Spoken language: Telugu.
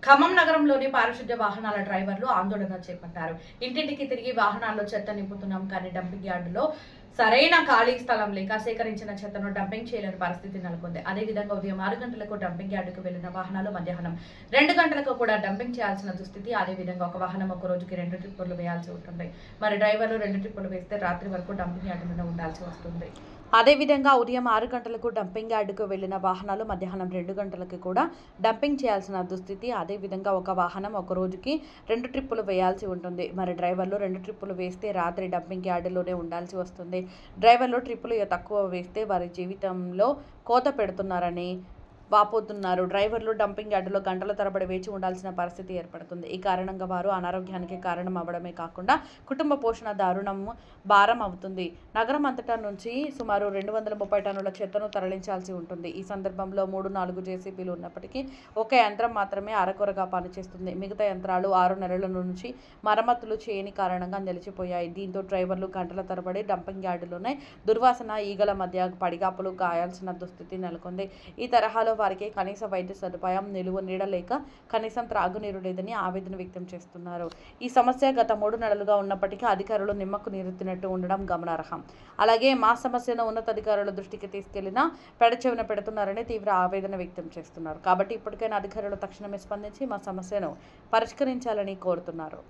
ఖమ్మం నగరంలోని పారిశుద్ధ్య వాహనాల డ్రైవర్లు ఆందోళన చేపట్టారు. ఇంటింటికి తిరిగి వాహనాల్లో చెత్త నింపుతున్నాం కానీ డంపింగ్ యార్డులో సరైన ఖాళీ స్థలం లేక సేకరించిన చెత్తను డంపింగ్ చేయలేని పరిస్థితి నెలకొంది. అదేవిధంగా ఉదయం 6 గంటలకు డంపింగ్ యార్డుకు వెళ్లిన వాహనాలు మధ్యాహ్నం 2 గంటలకు కూడా డంపింగ్ చేయాల్సిన దుస్థితి. అదేవిధంగా ఒక వాహనం ఒక రోజుకి 2 ట్రిప్పులు వేయాల్సి ఉంటుంది. మరి డ్రైవర్లు 2 ట్రిప్పులు వేస్తే రాత్రి వరకు డంపింగ్ యార్డులోనే ఉండాల్సి వస్తుంది. అదేవిధంగా ఉదయం 6 గంటలకు డంపింగ్ యార్డుకు వెళ్లిన వాహనాలు మధ్యాహ్నం 2 గంటలకు కూడా డంపింగ్ చేయాల్సిన దుస్థితి. అదేవిధంగా ఒక వాహనం ఒక రోజుకి 2 ట్రిప్పులు వేయాల్సి ఉంటుంది. మరి డ్రైవర్లు 2 ట్రిప్పులు వేస్తే రాత్రి డంపింగ్ యార్డులోనే ఉండాల్సి వస్తుంది. డ్రైవర్లు ట్రిప్పులు తక్కువ వేస్తే వారి జీవితంలో కోత పెడుతున్నారని వాపోతున్నారు. డ్రైవర్లు డంపింగ్ యార్డులో గంటల తరబడి వేచి ఉండాల్సిన పరిస్థితి ఏర్పడుతుంది. ఈ కారణంగా వారు అనారోగ్యానికి కారణం అవ్వడమే కాకుండా కుటుంబ పోషణ భారం అవుతుంది. నగరం అంతటా నుంచి సుమారు 230 టన్నుల చెత్తను తరలించాల్సి ఉంటుంది. ఈ సందర్భంలో 3-4 జేసీబీలు ఉన్నప్పటికీ ఒక యంత్రం మాత్రమే అరకొరగా పనిచేస్తుంది. మిగతా యంత్రాలు 6 నెలల నుంచి మరమ్మతులు చేయని కారణంగా నిలిచిపోయాయి. దీంతో డ్రైవర్లు గంటల తరబడి డంపింగ్ యార్డులోనే దుర్వాసన, ఈగల మధ్య పడిగాపులు గాయాల్సిన దుస్థితి నెలకొంది. ఈ తరహాలో వారికి కనీస వైద్య సదుపాయం, నిలువ నీడ లేక కనీసం త్రాగునీరు లేదని ఆవేదన వ్యక్తం చేస్తున్నారు. ఈ సమస్య గత 3 నెలలుగా ఉన్నప్పటికీ అధికారులు నిమ్మకు నీరెత్తినట్టు ఉండడం గమనార్హం. అలాగే మా సమస్యను ఉన్నతాధికారుల దృష్టికి తీసుకెళ్లినా పెడచెవిన పెడుతున్నారని తీవ్ర ఆవేదన వ్యక్తం చేస్తున్నారు. కాబట్టి ఇప్పటికైనా అధికారులు తక్షణమే స్పందించి మా సమస్యను పరిష్కరించాలని కోరుతున్నారు.